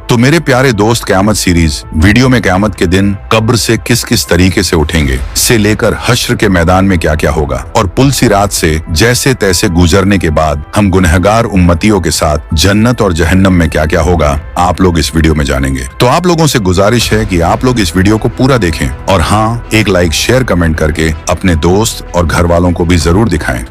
तो मेरे प्यारे दोस्त, क़यामत सीरीज वीडियो में क़यामत के दिन कब्र से किस किस तरीके से उठेंगे से लेकर हश्र के मैदान में क्या क्या होगा और पुल सिरात से जैसे तैसे गुजरने के बाद हम गुनहगार उम्मतियों के साथ जन्नत और जहन्नम में क्या क्या होगा, आप लोग इस वीडियो में जानेंगे। तो आप लोगों से गुजारिश है कि आप लोग इस वीडियो को पूरा देखें और हाँ, एक लाइक शेयर कमेंट करके अपने दोस्त और घर वालों को भी जरूर दिखाएं।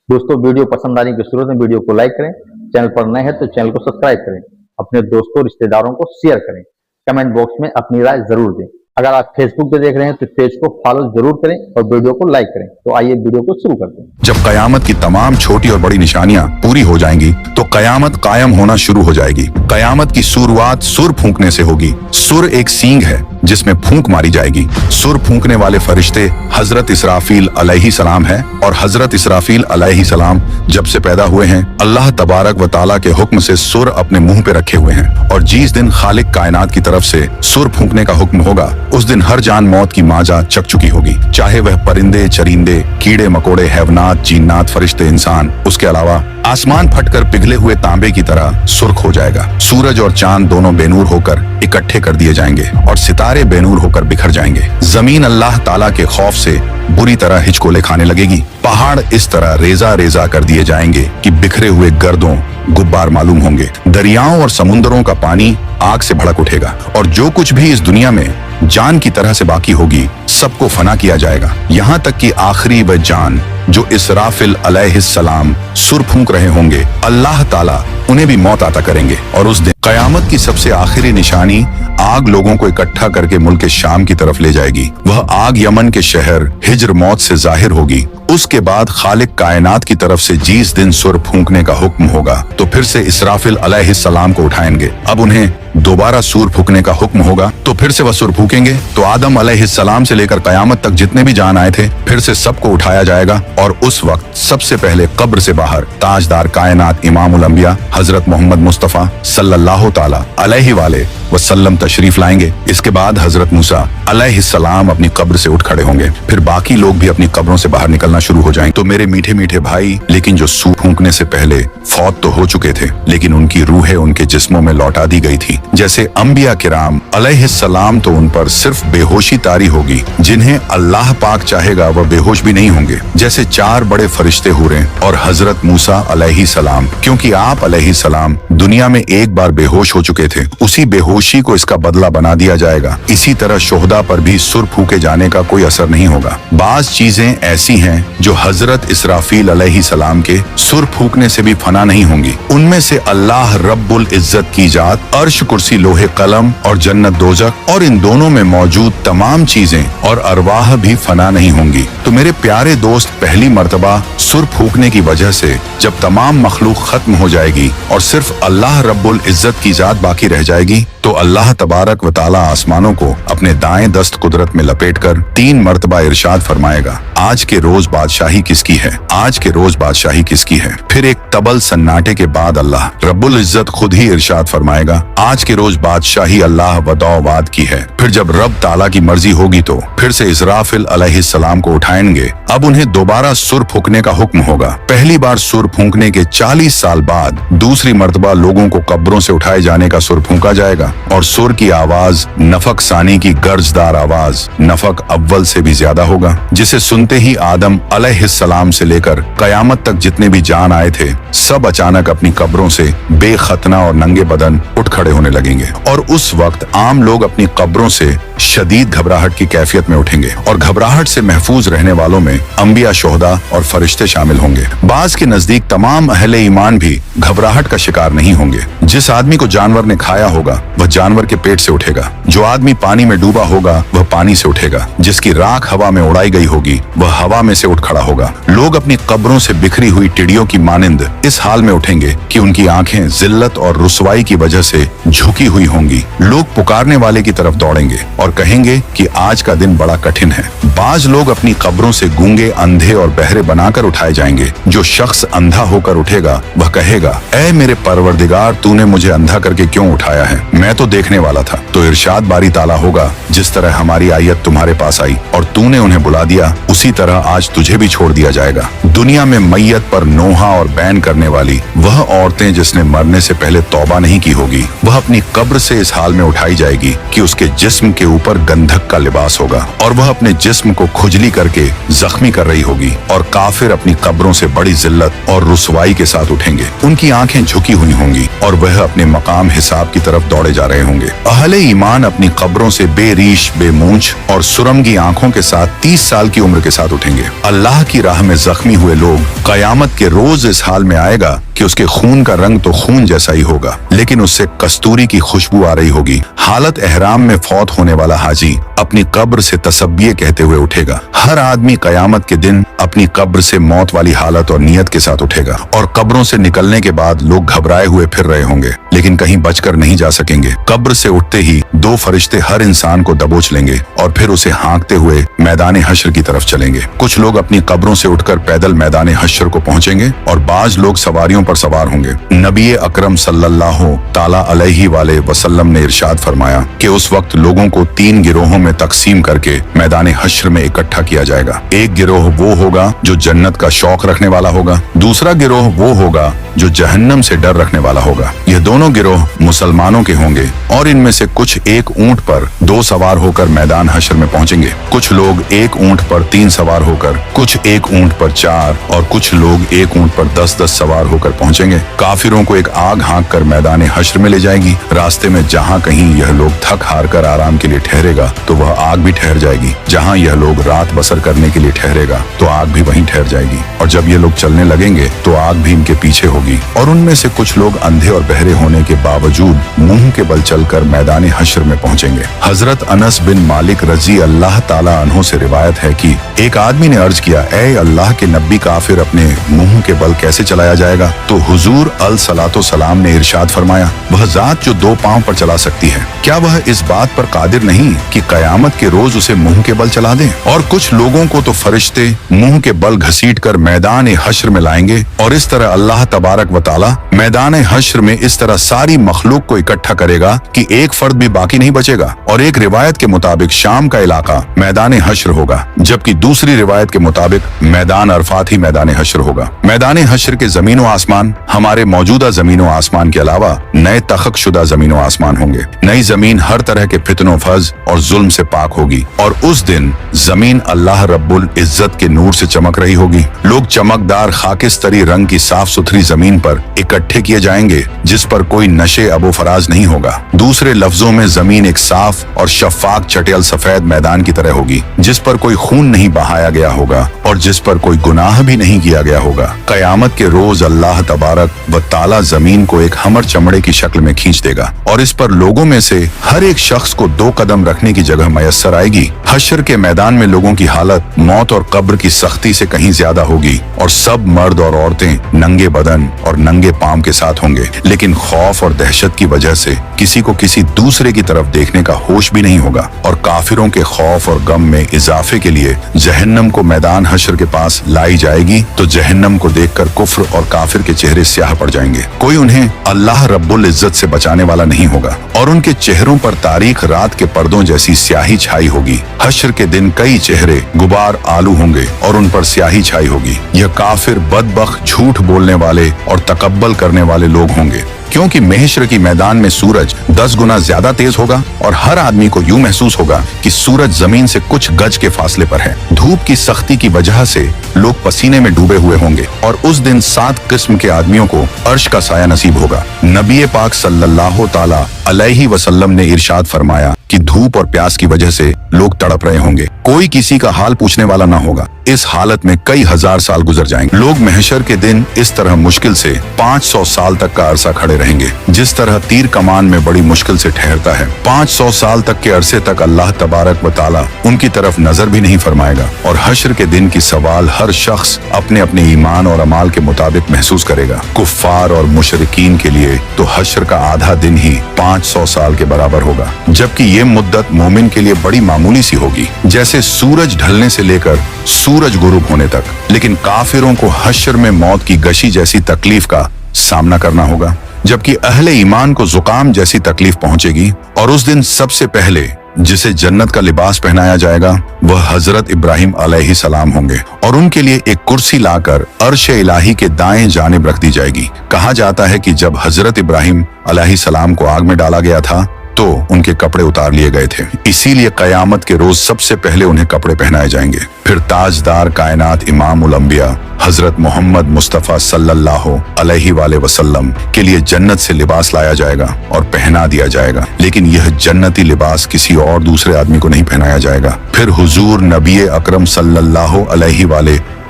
दोस्तों, वीडियो पसंद आने की सूरत में वीडियो को लाइक करें, चैनल पर नए हैं तो चैनल को सब्सक्राइब करें, अपने दोस्तों रिश्तेदारों को शेयर करें, कमेंट बॉक्स में अपनी राय जरूर दें। अगर आप फेसबुक पे देख रहे हैं तो पेज को फॉलो जरूर करें और वीडियो को लाइक करें। तो आइए वीडियो को शुरू करते हैं। जब कयामत की तमाम छोटी और बड़ी निशानियां पूरी हो जाएंगी तो कयामत कायम होना शुरू हो जाएगी। कयामत की शुरुआत सुर फूंकने से होगी। सुर एक सींग है जिसमें फूंक मारी जाएगी। सुर फूंकने वाले फरिश्ते हजरत इसराफील अलैहिस्सलाम है और हजरत इसराफील अलैहिस्सलाम जब से पैदा हुए हैं अल्लाह तबारक व ताला के हुक्म से सुर अपने मुंह पे रखे हुए हैं और जिस दिन खालिक कायनात की तरफ से सुर फूंकने का हुक्म होगा उस दिन हर जान मौत की माजा चक चुकी होगी, चाहे वह परिंदे, चरिंदे, कीड़े मकोड़े, हैवनात, जिन्नात, फरिश्ते, इंसान। उसके अलावा आसमान फटकर पिघले हुए तांबे की तरह सुर्ख हो जाएगा। सूरज और चांद दोनों बेनूर होकर इकट्ठे कर दिए जाएंगे और सितारे बेनूर होकर बिखर जाएंगे। जमीन अल्लाह ताला के खौफ से बुरी तरह हिचकोले खाने लगेगी। पहाड़ इस तरह रेजा रेजा कर दिए जाएंगे कि बिखरे हुए गर्दों गुब्बार मालूम होंगे। दरियाओं और समुद्रों का पानी आग से भड़क उठेगा और जो कुछ भी इस दुनिया में जान की तरह से बाकी होगी सबको फना किया जाएगा, यहाँ तक कि आखिरी वह जान जो इसराफिल अलैहिस्सलाम सुर फूंक रहे होंगे अल्लाह ताला उन्हें भी मौत आता करेंगे। और उस दिन कयामत की सबसे आखिरी निशानी आग लोगों को इकट्ठा करके मुल्क शाम की तरफ ले जाएगी। वह आग यमन के शहर हिज्र मौत से जाहिर होगी। उसके बाद खालिक कायनात की तरफ से जिस दिन सुर फूंकने का हुक्म होगा तो फिर से इसराफिल अलैहिस्सलाम को उठाएंगे। अब उन्हें दोबारा सुर फूंकने का हुक्म होगा तो फिर से वह सुर फूंकेंगे तो आदम अलैहिस्सलाम से लेकर कयामत तक जितने भी जान आए थे फिर से सबको उठाया जाएगा और उस वक्त सबसे पहले कब्र से बाहर ताजदार कायनात इमामुल अंबिया हजरत मोहम्मद मुस्तफा सल्लल्लाहु ताला अलैहि वाले वसल्लम तशरीफ लाएंगे। इसके बाद हजरत मूसा अलैहिस्सलाम अपनी कब्र से उठ खड़े होंगे। फिर बाकी लोग भी अपनी कब्रों से बाहर निकलना शुरू हो जाएंगे। तो मेरे मीठे मीठे भाई, लेकिन जो सुर फूंकने से पहले फौत तो हो चुके थे लेकिन उनकी रूहें उनके जिस्मों में लौटा दी गई थी। जैसे अंबिया किराम अलैहिस्सलाम तो उन पर सिर्फ बेहोशी तारी होगी, जिन्हें अल्लाह पाक चाहेगा वह बेहोश भी नहीं होंगे। जैसे 4 बड़े फरिश्ते हुए और हजरत मूसा अलैहिस्सलाम, क्योंकि आप अलैहिस्सलाम दुनिया में एक बार बेहोश हो चुके थे, उसी बेहोशी को इसका बदला बना दिया जाएगा। इसी तरह शोहदा पर भी सुर फूके जाने का कोई असर नहीं होगा। बाज चीजें ऐसी हैं जो हजरत इसराफील अलैहिस्सलाम के सुर फूकने से भी फना नहीं होंगी। उनमें से अल्लाह रब्बुल इज्जत की जात, अर्श, कुर्सी, लोहे कलम और जन्नत दोजख और इन दोनों में मौजूद तमाम चीजें और अरवाह भी फना नहीं होंगी। तो मेरे प्यारे दोस्त, पहली मर्तबा सुर फूकने की वजह से जब तमाम मखलूक खत्म हो जाएगी और सिर्फ अल्लाह रब्बुल इज्जत की जात बाकी रह जाएगी तो अल्लाह तबारक व ताला आसमानों को अपने दाएं दस्त कुदरत में लपेटकर 3 मर्तबा इरशाद फरमाएगा, आज के रोज बादशाही किसकी है, आज के रोज बादशाही किसकी है। फिर एक तबल सन्नाटे के बाद अल्लाह रब्बुल इज्जत खुद ही इरशाद फरमाएगा, आज के रोज बादशाही अल्लाह वदौवाद की है। फिर जब रब ताला की मर्जी होगी तो फिर से इसराफिल अलैहिस्सलाम को उठाएंगे। अब उन्हें दोबारा सुर फूकने का हुक्म होगा। पहली बार सुर फूंकने के 40 साल बाद दूसरी मर्तबा लोगों को कब्रों से उठाए जाने का सुर फूंका जाएगा और सुर की आवाज नफक सानी की गर्जदार आवाज नफक अव्वल से भी ज्यादा होगा, जिसे सुनते ही आदम अलैहिस्सलाम से लेकर कयामत तक जितने भी जान आए थे सब अचानक अपनी कब्रों से बेखतना और नंगे बदन उठ खड़े होने लगेंगे और उस वक्त आम लोग अपनी कब्रों से शदीद घबराहट की कैफियत में उठेंगे और घबराहट से महफूज रहने वालों में अंबिया, शोहदा और फरिश्ते शामिल होंगे। बाज के नजदीक तमाम अहले ईमान भी घबराहट का शिकार नहीं होंगे। जिस आदमी को जानवर ने खाया होगा वह जानवर के पेट से उठेगा, जो आदमी पानी में डूबा होगा वह पानी से उठेगा, जिसकी राख हवा में उड़ाई गई होगी वह हवा में से उठ खड़ा होगा। लोग अपनी कब्रों से बिखरी हुई टिड्डियों की मानिंद इस हाल में उठेंगे कि उनकी आंखें जिल्लत और रुसवाई की वजह से झुकी हुई होंगी। लोग पुकारने वाले की तरफ दौड़ेंगे और कहेंगे कि आज का दिन बड़ा कठिन है। बाज लोग अपनी कब्रों से गूंगे, अंधे और बहरे बनाकर उठाए जाएंगे। जो शख्स अंधा होकर उठेगा वह कहेगा, ऐ मेरे परवरदिगार, तूने मुझे अंधा करके क्यों उठाया है? मैं मैं तो देखने वाला था। तो इरशाद बारी ताला होगा, जिस तरह हमारी आयत तुम्हारे पास आई और तूने उन्हें बुला दिया, उसी तरह आज तुझे भी छोड़ दिया जाएगा। दुनिया में मैयत पर नोहा और बैन करने वाली वह औरतें जिसने मरने से पहले तौबा नहीं की होगी, वह अपनी कब्र से इस हाल में उठाई जाएगी कि उसके जिस्म के ऊपर गंधक का लिबास होगा और वह अपने जिस्म को खुजली करके जख्मी कर रही होगी, और काफिर अपनी कब्रों से बड़ी जिल्लत और रुसवाई के साथ उठेंगे। उनकी आंखें झुकी हुई होंगी और वह अपने मकाम हिसाब की तरफ दौड़े जा रहे होंगे। अहले ईमान अपनी कब्रों से बेरीश, बेमूंछ और सुरमगी आंखों के साथ 30 साल की उम्र के साथ उठेंगे। अल्लाह की राह में जख्मी हुए लोग कयामत के रोज इस हाल में आएगा कि उसके खून का रंग तो खून जैसा ही होगा, लेकिन उससे कस्तूरी की खुशबू आ रही होगी। हालत एहराम में फौत होने वाला हाजी अपनी कब्र से तसब्बिये कहते हुए उठेगा। हर आदमी कयामत के दिन अपनी कब्र से मौत वाली हालत और नियत के साथ उठेगा, और कब्रों से निकलने के बाद लोग घबराए हुए फिर रहे होंगे, लेकिन कहीं बचकर नहीं जा सकेंगे। कब्र से उठते ही 2 फरिश्ते हर इंसान को दबोच लेंगे और फिर उसे हाँकते हुए मैदान हश्र की तरफ चलेंगे। कुछ लोग अपनी कब्रों से उठकर पैदल मैदान हश्र को पहुंचेंगे और बाज लोग सवारियों पर सवार होंगे। नबी अकरम सल्लल्लाहु ताला अलैहि वाले वसल्लम ने इरशाद फरमाया कि उस वक्त लोगों को 3 गिरोहों में तकसीम करके मैदान हश्र में इकट्ठा किया जाएगा। एक गिरोह वो होगा जो जन्नत का शौक रखने वाला होगा, दूसरा गिरोह वो होगा जो जहन्नम से डर रखने वाला होगा। यह दोनों गिरोह मुसलमानों के होंगे और इनमें से कुछ एक ऊंट पर 2 सवार होकर मैदान हश्र में पहुंचेंगे। कुछ लोग एक ऊंट पर 3 सवार होकर, कुछ एक ऊंट पर 4 और कुछ लोग एक ऊंट पर 10-10 सवार होकर पहुंचेंगे। काफिरों को एक आग हाँक कर मैदान हश्र में ले जाएगी। रास्ते में जहाँ कहीं यह लोग थक हार कर आराम के लिए ठहरेगा तो वह आग भी ठहर जाएगी। जहाँ यह लोग रात बसर करने के लिए ठहरेगा तो आग भी वहीं ठहर जाएगी। और जब ये लोग चलने लगेंगे तो आग भी इनके पीछे होगी। और उनमें से कुछ लोग अंधे और बहरे होने के बावजूद मुंह के बल चलकर मैदान हश्र में पहुंचेंगे। हजरत अनस बिन मालिक रजी अल्लाह ताला अन्हु से रिवायत है कि एक आदमी ने अर्ज किया, ऐ अल्लाह के नबी, काफिर अपने मुंह के बल कैसे चलाया जाएगा? तो हुजूर अलसलातो सलाम ने इरशाद फरमाया, वह जात जो 2 पांव पर चला सकती है, क्या वह इस बात पर कादिर नहीं कि कयामत के रोज उसे मुंह के बल चला दे? और कुछ लोगों को तो फरिश्ते मुंह के बल घसीट कर मैदान हश्र में लाएंगे, और इस तरह अल्लाह तबारक व ताला मैदान हश्र में इस तरह सारी मखलूक को इकट्ठा करेगा कि एक फर्द भी बाकी नहीं बचेगा। और एक रिवायत के मुताबिक शाम का इलाका मैदान हश्र होगा, जबकि दूसरी रिवायत के मुताबिक मैदान अरफात ही मैदान हश्र होगा। मैदान हश्र के जमीन व आसमान हमारे मौजूदा जमीन व आसमान के अलावा नए तखक शुदा जमीन व आसमान होंगे। नई जमीन हर तरह के फितनों, फज और जुल्म से पाक होगी, और उस दिन जमीन अल्लाह रब्बुल इज्जत के नूर से चमक रही होगी। लोग चमकदार खाकिस्तरी रंग की साफ सुथरी जमीन पर इकट्ठे किए जाएंगे, जिस पर कोई नशे अबो फराज नहीं होगा। दूसरे लफ्जों में जमीन एक साफ और शफाक चटेल सफेद मैदान की तरह होगी, जिस पर कोई खून नहीं बहाया गया होगा और जिस पर कोई गुनाह भी नहीं किया गया होगा। कयामत के रोज अल्लाह तबारक व ताला जमीन को एक हमर चमड़े की शक्ल में खींच देगा, और इस पर लोगों में से हर एक शख्स को 2 कदम रखने की जगह मयस्सर आएगी। हश्र के मैदान में लोगों की हालत मौत और कब्र की सख्ती से कहीं ज्यादा होगी, और सब मर्द और औरतें नंगे बदन और नंगे पांव के साथ होंगे, लेकिन खौफ और दहशत की वजह से किसी को किसी दूसरे की तरफ देखने का होश भी नहीं होगा। और काफिरों के खौफ और गम में इजाफे के लिए जहन्नम को मैदान हश्र के पास लाई जाएगी, तो जहन्नम को देखकर कुफ्र और काफिर के चेहरे स्याह पड़ जाएंगे। कोई उन्हें अल्लाह रब्बुल इज्जत से बचाने वाला नहीं होगा, और उनके चेहरों पर तारीख रात के पर्दों जैसी स्याही छाई होगी। हश्र के दिन कई चेहरे गुबार आलू होंगे और उन पर स्याही छाई होगी। यह काफिर, बदबख्त, झूठ बोलने वाले और तकब्बल करने वाले लोग होंगे, क्योंकि महशर की मैदान में सूरज 10 गुना ज्यादा तेज होगा, और हर आदमी को यूं महसूस होगा कि सूरज जमीन से कुछ गज के फासले पर है। धूप की सख्ती की वजह से लोग पसीने में डूबे हुए होंगे, और उस दिन 7 किस्म के आदमियों को अर्श का साया नसीब होगा। नबी पाक सल्लल्लाहु ताला अलैहि वसल्लम ने इरशाद फरमाया कि धूप और प्यास की वजह से लोग तड़प रहे होंगे, कोई किसी का हाल पूछने वाला ना होगा। इस हालत में कई हजार साल गुजर जाएंगे। लोग महशर के दिन इस तरह मुश्किल से 500 साल तक का अरसा खड़े रहेंगे, जिस तरह तीर कमान में बड़ी मुश्किल से ठहरता है। 500 साल तक के अरसे तक अल्लाह तबारक व ताला उनकी तरफ नजर भी नहीं फरमाएगा, और हश्र के दिन की सवाल हर शख्स अपने अपने ईमान और अमाल के मुताबिक महसूस करेगा। कुफ्फार और मुशरिकीन के लिए तो हश्र का आधा दिन ही 500 साल के बराबर होगा, जबकि ये मुद्दत मोमिन के लिए बड़ी मामूली सी होगी, जैसे सूरज ढलने से लेकर सूरज गुरूब होने तक। लेकिन काफिरों को हश्र में मौत की गशी जैसी तकलीफ का सामना करना होगा, जबकि अहले ईमान को जुकाम जैसी तकलीफ पहुंचेगी। और उस दिन सबसे पहले जिसे जन्नत का लिबास पहनाया जाएगा वह हजरत इब्राहिम अलैहिस्सलाम होंगे, और उनके लिए एक कुर्सी लाकर अर्श इलाही के दाएं जानिब रख दी जाएगी। कहा जाता है कि जब हजरत इब्राहिम अलैहिस्सलाम को आग में डाला गया था तो उनके कपड़े उतार लिए गए थे, इसीलिए कयामत के रोज सबसे पहले उन्हें कपड़े पहनाए जाएंगे। फिर ताजदार कायनात इमामुल अंबिया हजरत मोहम्मद मुस्तफा सल्लल्लाहु अलैहि वसल्लम के लिए जन्नत से लिबास लाया जाएगा और पहना दिया जाएगा, लेकिन यह जन्नती लिबास किसी और दूसरे आदमी को नहीं पहनाया जाएगा। फिर हुजूर नबी अकरम सल्लल्लाहु अलैहि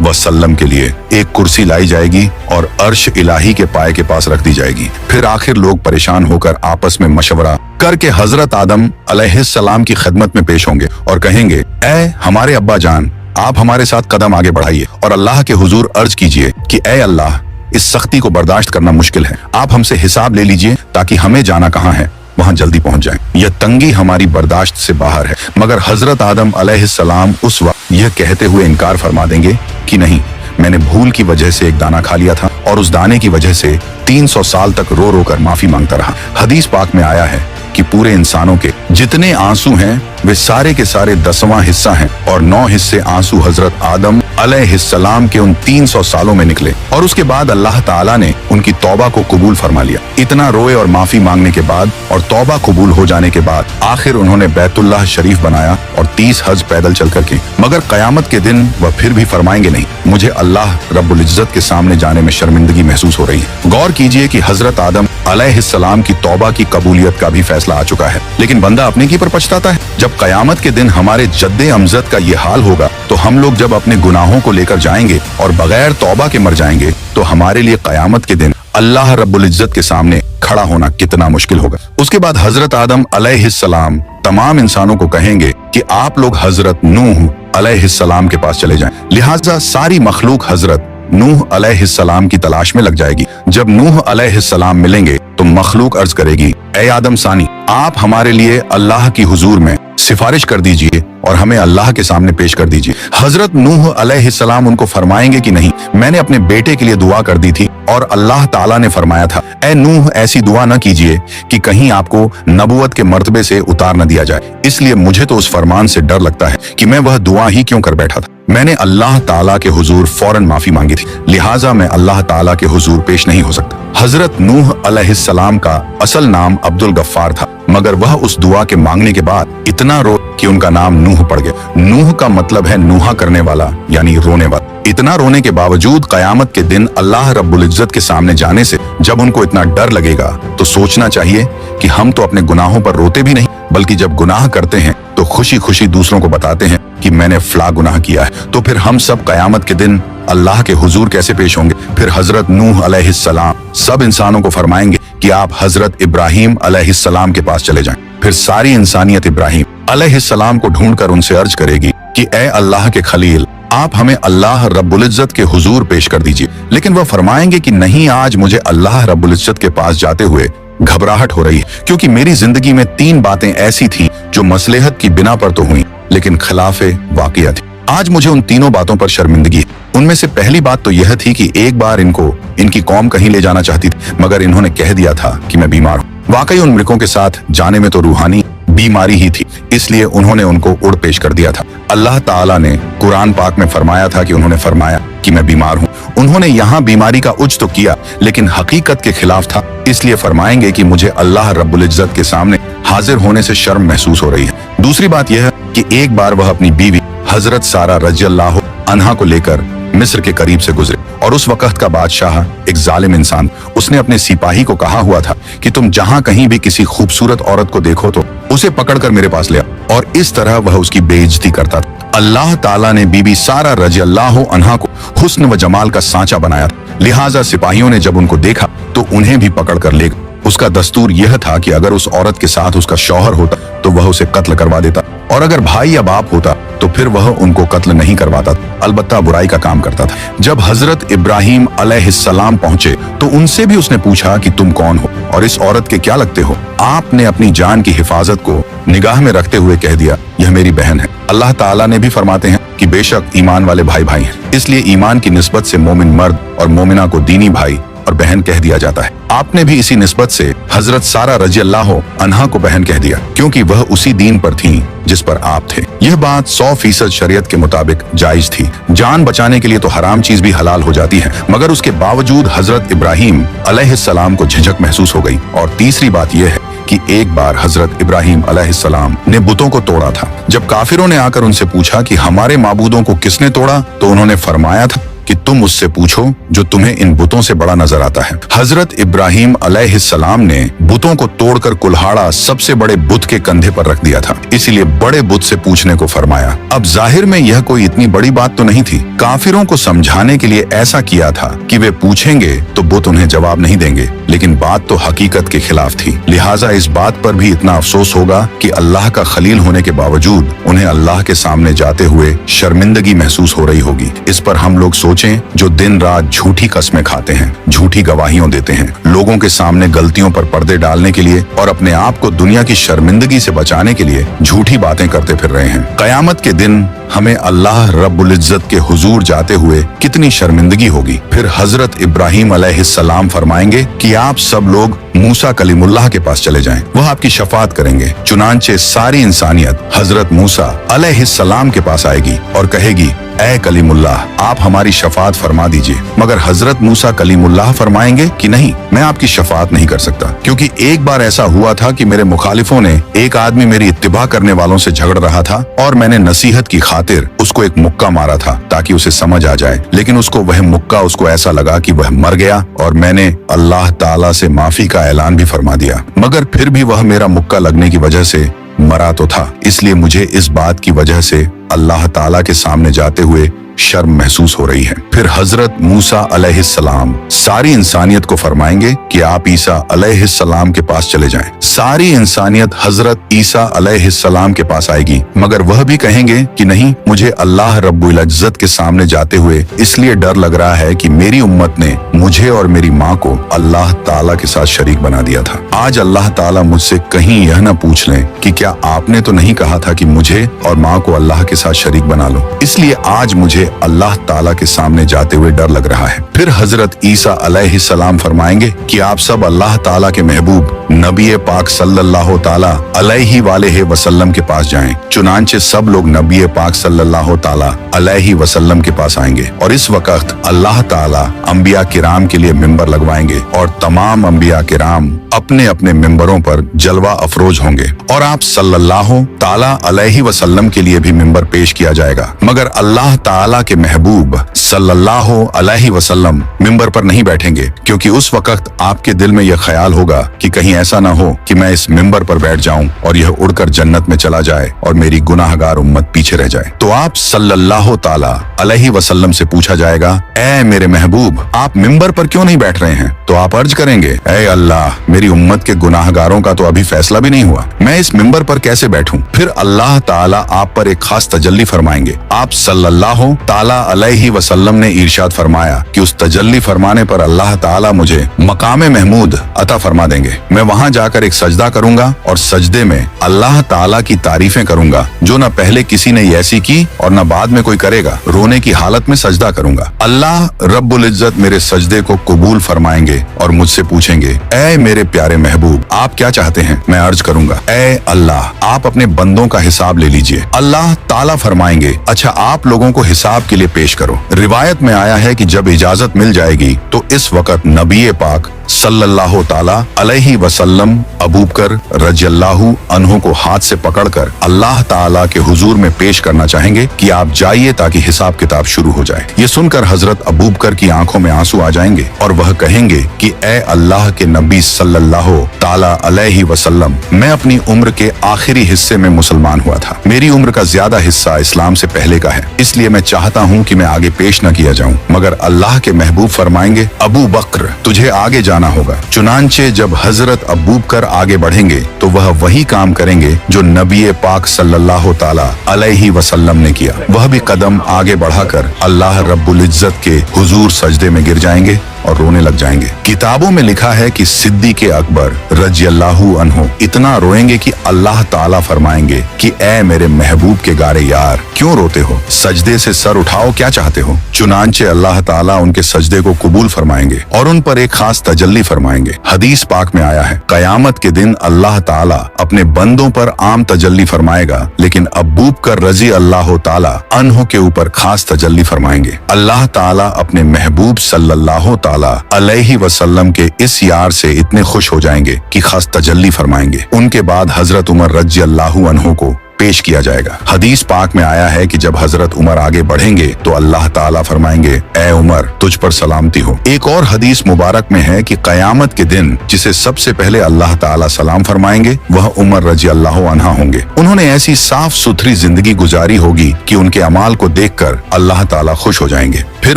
वसल्लम के लिए एक कुर्सी लाई जाएगी और अर्श इलाही के पाए के पास रख दी जाएगी। फिर आखिर लोग परेशान होकर आपस में मशवरा करके हजरत आदम अलैहिस्सलाम की खिदमत में पेश होंगे और कहेंगे, ऐ हमारे अब्बा जान, आप हमारे साथ कदम आगे बढ़ाइए और अल्लाह के हुजूर अर्ज कीजिए कि ऐ अल्लाह, इस सख्ती को बर्दाश्त करना मुश्किल है, आप हमसे हिसाब ले लीजिए ताकि हमें जाना कहाँ है वहां जल्दी पहुंच जाएं। यह तंगी हमारी बर्दाश्त से बाहर है। मगर हजरत आदम अलैहिस्सलाम उस वक्त यह कहते हुए इनकार फरमा देंगे कि नहीं, मैंने भूल की वजह से एक दाना खा लिया था और उस दाने की वजह से 300 साल तक रो रो कर माफी मांगता रहा। हदीस पाक में आया है कि पूरे इंसानों के जितने आंसू हैं वे सारे के सारे 10वां हिस्सा हैं और 9 हिस्से आंसू हजरत आदम अलैहिस्सलाम के उन 300 सालों में निकले, और उसके बाद अल्लाह ताला ने उनकी तौबा को कबूल फरमा लिया। इतना रोए और माफी मांगने के बाद और तौबा कबूल हो जाने के बाद आखिर उन्होंने बैतुल्लाह शरीफ बनाया और 30 हज पैदल चल करके। मगर कयामत के दिन वह फिर भी फरमाएंगे, नहीं, मुझे अल्लाह रब्बुल इज्जत के सामने जाने में शर्मिंदगी महसूस हो रही है। गौर कीजिए कि हजरत आदम अलैहिस्सलाम की तौबा की कबूलियत का भी फैसला आ चुका है, लेकिन बंदा अपने की पर पछताता है। जब कयामत के दिन हमारे जद्दे अमजद का ये हाल होगा तो हम लोग जब अपने गुनाहों को लेकर जाएंगे और बगैर तौबा के मर जाएंगे तो हमारे लिए कयामत के दिन अल्लाह रब्बुल इज्जत के सामने खड़ा होना कितना मुश्किल होगा। उसके बाद हजरत आदम अलैहिस्सलाम तमाम इंसानों को कहेंगे कि आप लोग हजरत नूह अलैहिस्सलाम के पास चले जाएं। लिहाजा सारी मखलूक हजरत नूह अलैहिस्सलाम की तलाश में लग जाएगी। जब नूह अलैहिस्सलाम मिलेंगे तो मखलूक अर्ज करेगी, ऐ आदम सानी, आप हमारे लिए अल्लाह की हुजूर में सिफारिश कर दीजिए और हमें अल्लाह के सामने पेश कर दीजिए। हजरत नूह अलैहिस्सलाम उनको फरमाएंगे कि नहीं, मैंने अपने बेटे के लिए दुआ कर दी थी और अल्लाह ताला ने फरमाया था, ऐ नूह, ऐसी दुआ न कीजिए कि कहीं आपको नबुवत के मर्तबे से उतार न दिया जाए। इसलिए मुझे तो उस फरमान से डर लगता है कि मैं वह दुआ ही क्यों कर बैठा था। मैंने अल्लाह ताला के हुजूर फौरन माफी मांगी थी, लिहाजा मैं अल्लाह ताला के हुजूर पेश नहीं हो सकता। हजरत नूह अलैहिस्सलाम का असल नाम अब्दुल गफ्फार था, मगर वह उस दुआ के मांगने के बाद इतना रो कि उनका नाम नूह पड़ गया। नूह का मतलब है नूहा करने वाला, यानी रोने वाला। इतना रोने के बावजूद कयामत के दिन अल्लाह रब्बुल इज्जत के सामने जाने से जब उनको इतना डर लगेगा तो सोचना चाहिए कि हम तो अपने गुनाहों पर रोते भी नहीं, बल्कि जब गुनाह करते हैं तो खुशी खुशी दूसरों को बताते हैं कि मैंने फला गुनाह किया है। तो फिर हम सब कयामत के दिन अल्लाह के हुजूर कैसे पेश होंगे। फिर हजरत नूह अलैहिस्सलाम सब इंसानों को फरमाएंगे कि आप हजरत इब्राहिम अलैहिस्सलाम के पास चले जाएं। फिर सारी इंसानियत इब्राहिम अलैहिस्सलाम को ढूंढकर उनसे अर्ज करेगी कि ऐ अल्लाह के खलील, आप हमें अल्लाह रब्बुल इज्जत के हुजूर पेश कर दीजिए। लेकिन वह फरमाएंगे कि नहीं, आज मुझे अल्लाह रब्बुल इज्जत के पास जाते हुए घबराहट हो रही है, क्योंकि मेरी जिंदगी में 3 बातें ऐसी थी जो मसलहत की बिना पर तो हुई लेकिन खिलाफे वाक़िया थी। आज मुझे उन तीनों बातों पर शर्मिंदगी है। उनमें से पहली बात तो यह थी कि एक बार इनको इनकी कौम कहीं ले जाना चाहती थी, मगर इन्होंने कह दिया था कि मैं बीमार हूँ। वाकई उन मृगों के साथ जाने में तो रूहानी बीमारी ही थी, इसलिए उन्होंने उनको उड़ पेश कर दिया था। अल्लाह ताला ने कुरान पाक में फरमाया था कि उन्होंने फरमाया कि मैं बीमार हूँ। उन्होंने यहाँ बीमारी का उज तो किया लेकिन हकीकत के खिलाफ था, इसलिए फरमाएंगे कि मुझे अल्लाह रब्बुल इज्जत के सामने हाजिर होने से शर्म महसूस हो रही है। दूसरी बात यह है कि एक बार वह अपनी बीवी हजरत सारा रज़ियल्लाहु अन्हा को लेकर मिस्र के करीब से गुजरे और उस वक्त का बादशाह एक जालिम इंसान, उसने अपने सिपाही को कहा हुआ था कि तुम जहां कहीं भी किसी खूबसूरत औरत को देखो तो उसे पकड़कर मेरे पास ले आओ, और इस तरह वह उसकी बेइज्जती करता था। अल्लाह ताला ने बीबी सारा रज़ियल्लाहु अन्हा को हुस्न व जमाल का सांचा बनाया था, लिहाजा सिपाहियों ने जब उनको देखा तो उन्हें भी पकड़कर ले गए। उसका दस्तूर यह था कि अगर उस औरत के साथ उसका शौहर होता तो वह उसे कत्ल करवा देता, और अगर भाई या बाप होता तो फिर वह उनको कत्ल नहीं करवाता, अलबत्ता बुराई का काम करता था। जब हजरत इब्राहिम अलैहिस्सलाम पहुंचे तो उनसे भी उसने पूछा कि तुम कौन हो और इस औरत के क्या लगते हो। आपने अपनी जान की हिफाजत को निगाह में रखते हुए कह दिया, यह मेरी बहन है। अल्लाह ताला ने भी फरमाते हैं कि बेशक ईमान वाले भाई भाई हैं, इसलिए ईमान की निस्बत से मोमिन मर्द और मोमिना को दीनी भाई और बहन कह दिया जाता है। आपने भी इसी निस्बत से हजरत सारा रजी अल्लाह अन्हा को बहन कह दिया, क्योंकि वह उसी दीन पर थीं जिस पर आप थे। यह बात 100% शरीयत के मुताबिक जायज थी। जान बचाने के लिए तो हराम चीज भी हलाल हो जाती है, मगर उसके बावजूद हजरत इब्राहिम अलैहिस्सलाम को झिझक महसूस हो गई। और तीसरी बात यह है कि एक बार हजरत इब्राहिम अलैहिस्सलाम ने बुतों को तोड़ा था। जब काफिरों ने आकर उनसे पूछा कि हमारे माबूदों को किसने तोड़ा, तो उन्होंने फरमाया था कि तुम उससे पूछो जो तुम्हें इन बुतों से बड़ा नजर आता है। हजरत इब्राहिम अलैहिस्सलाम ने बुतों को तोड़कर कुल्हाड़ा सबसे बड़े बुत के कंधे पर रख दिया था, इसीलिए बड़े बुत से पूछने को फरमाया। अब जाहिर में यह कोई इतनी बड़ी बात तो नहीं थी। काफिरों को समझाने के लिए ऐसा किया था कि वे पूछेंगे तो बुत उन्हें जवाब नहीं देंगे, लेकिन बात तो हकीकत के खिलाफ थी। लिहाजा इस बात पर भी इतना अफसोस होगा कि अल्लाह का खलील होने के बावजूद उन्हें अल्लाह के सामने जाते हुए शर्मिंदगी महसूस हो रही होगी। इस पर हम लोग सोचें जो दिन रात झूठी कस्में खाते हैं, झूठी गवाहियां देते हैं, लोगों के सामने गलतियों पर पर्दे डालने के लिए और अपने आप को दुनिया की शर्मिंदगी से बचाने के लिए झूठी बातें करते फिर रहे हैं। कयामत के दिन हमें अल्लाह रब्बुल इज्जत के हुजूर जाते हुए कितनी शर्मिंदगी होगी। फिर हजरत इब्राहिम अलैहिस्सलाम फरमाएंगे कि आप सब लोग मूसा कलीमुल्लाह के पास चले जाएं, वह आपकी शफाअत करेंगे। चुनांचे सारी इंसानियत हजरत मूसा अलैहिस्सलाम के पास आएगी और कहेगी, ऐ कलीमुल्लाह आप हमारी शफाअत फरमा दीजिए। मगर हजरत मूसा कलीमुल्लाह फरमाएंगे कि नहीं, मैं आपकी शफाअत नहीं कर सकता, क्योंकि एक बार ऐसा हुआ था कि मेरे मुखालिफों ने एक आदमी मेरी इत्तिबा करने वालों से झगड़ रहा था और मैंने नसीहत की खातिर उसको एक मुक्का मारा था ताकि उसे समझ आ जाए, लेकिन उसको वह मुक्का उसको ऐसा लगा कि वह मर गया और मैंने अल्लाह ताला से माफी का ऐलान भी फरमा दिया, मगर फिर भी वह मेरा मुक्का लगने की वजह से मरा तो था। इसलिए मुझे इस बात की वजह से अल्लाह ताला के सामने जाते हुए शर्म महसूस हो रही है। फिर हजरत मूसा अलैहिस्सलाम सारी इंसानियत को फरमाएंगे कि आप ईसा अलैहिस्सलाम के पास चले जाएं। सारी इंसानियत हजरत ईसा अलैहिस्सलाम के पास आएगी, मगर वह भी कहेंगे कि नहीं, मुझे अल्लाह रब्बुल इज्जत के सामने जाते हुए इसलिए डर लग रहा है कि मेरी उम्मत ने मुझे और मेरी माँ को अल्लाह ताला के साथ शरीक बना दिया था। आज अल्लाह ताला मुझसे कहीं यह न पूछ लें कि क्या आपने तो नहीं कहा था कि मुझे और माँ को अल्लाह के साथ शरीक बना लो। इसलिए आज मुझे अल्लाह ताला के सामने जाते हुए डर लग रहा है। फिर हजरत ईसा अलैहिस्सलाम फरमाएंगे कि आप सब अल्लाह ताला के महबूब नबी पाक सल्लल्लाहु ताला अलैहि वालेहि वसल्लम के पास जाएं। चुनांचे सब लोग नबी पाक सल्लल्लाहु ताला अलैहि वसल्लम के पास आएंगे और इस वक्त अल्लाह ताला अंबिया किराम के लिए मिंबर लगवाएंगे और तमाम अंबिया किराम अपने अपने मिंबरों पर जलवा अफरोज होंगे और आप सल्लल्लाहु ताला अलैहि वसल्लम के लिए भी मिंबर पेश किया जाएगा, मगर अल्लाह ताला के महबूब सल्लल्लाहु अलैहि वसल्लम मिंबर पर नहीं बैठेंगे, क्योंकि उस वक्त आपके दिल में यह ख्याल होगा कि कहीं ऐसा ना हो कि मैं इस मिंबर पर बैठ जाऊं और यह उड़कर जन्नत में चला जाए और मेरी गुनाहगार उम्मत पीछे रह जाए। तो आप सल्लल्लाहु ताला अलैहि वसल्लम से पूछा जाएगा, ऐ मेरे महबूब आप मिंबर पर क्यों नहीं बैठ रहे हैं? तो आप अर्ज करेंगे, ऐ अल्लाह मेरी उम्मत के गुनाहगारों का तो अभी फैसला भी नहीं हुआ, मैं इस मिंबर पर कैसे बैठूं? फिर अल्लाह ताला आप पर एक खास तजल्ली फरमाएंगे। आप सल्लल्लाहु ताला अलैहि वसल्लम ने इरशाद फरमाया कि उस तजल्ली फरमाने पर अल्लाह ताला मुझे मकाम महमूद अता फरमा देंगे। मैं वहां जाकर एक सजदा करूंगा और सजदे में अल्लाह ताला की तारीफें करूंगा जो न पहले किसी ने ऐसी की और न बाद में कोई करेगा। रोने की हालत में सजदा करूंगा। अल्लाह रब्बुल इज्जत मेरे सजदे को कबूल फरमाएंगे और मुझसे पूछेंगे, ऐ मेरे प्यारे महबूब आप क्या चाहते हैं? मैं अर्ज करूंगा, ऐ अल्लाह आप अपने बंदों का हिसाब ले लीजिए। अल्लाह ताला फरमाएंगे, अच्छा आप लोगों को हिसाब के लिए पेश करो। रिवायत में आया है कि जब इजाजत मिल जाएगी तो इस वक्त नबी पाक सल्लल्लाहु ताला अलैहि वसल्लम अबू बकर रज़ियल्लाहु अन्हु को हाथ से पकड़कर अल्लाह ताला के हुजूर में पेश करना चाहेंगे कि आप जाइए ताकि हिसाब किताब शुरू हो जाए। ये सुनकर हजरत अबू बकर की आंखों में आंसू आ जाएंगे और वह कहेंगे कि ऐ अल्लाह के नबी सल्लल्लाहु ताला अलैहि वसल्लम, मैं अपनी उम्र के आखिरी हिस्से में मुसलमान हुआ था। मेरी उम्र का ज्यादा हिस्सा इस्लाम से पहले का है, इसलिए मैं चाहता हूँ कि मैं आगे पेश न किया जाऊँ। मगर अल्लाह के महबूब फरमाएंगे, अबू बकर तुझे आगे जाना होगा। चुनांचे जब हजरत अबू बकर आगे बढ़ेंगे तो वह वही काम करेंगे जो नबी पाक सल्लल्लाहु ताला अलैहि वसल्लम ने किया। वह भी कदम आगे बढ़ाकर अल्लाह रब्बुल इज्जत के हुजूर सजदे में गिर जाएंगे और रोने लग जाएंगे। किताबों में लिखा है कि सिद्दीक़ अकबर रज़ियल्लाहु अन्हु इतना रोएंगे कि अल्लाह ताला फरमाएंगे कि ऐ मेरे महबूब के गारे यार, क्यों रोते हो, सजदे से सर उठाओ, क्या चाहते हो। चुनांचे अल्लाह ताला उनके सजदे को कबूल फरमाएंगे और उन पर एक खास तजल्ली फरमाएंगे। हदीस पाक में आया है, कयामत के दिन अल्लाह ताला अपने बंदों पर आम तजल्ली फरमाएगा, लेकिन अबू बकर रज़ी अल्लाह ताला अन्हु के ऊपर खास तजल्ली फरमाएंगे। अल्लाह ताला अपने महबूब सल्लल्लाहु ताला अलैहि वसल्लम के इस यार से इतने खुश हो जाएंगे कि खास तजल्ली फरमाएंगे। उनके बाद हजरत उमर रज़ी अल्लाहु अन्हु को पेश किया जाएगा। हदीस पाक में आया है कि जब हजरत उमर आगे बढ़ेंगे तो अल्लाह ताला फरमाएंगे, ऐ उमर तुझ पर सलामती हो। एक और हदीस मुबारक में है कि कयामत के दिन जिसे सबसे पहले अल्लाह ताला सलाम फरमाएंगे वह उमर रज़ी अल्लाह अन्हा होंगे। उन्होंने ऐसी साफ सुथरी जिंदगी गुजारी होगी कि उनके अमाल को देखकर अल्लाह ताला खुश हो जाएंगे। फिर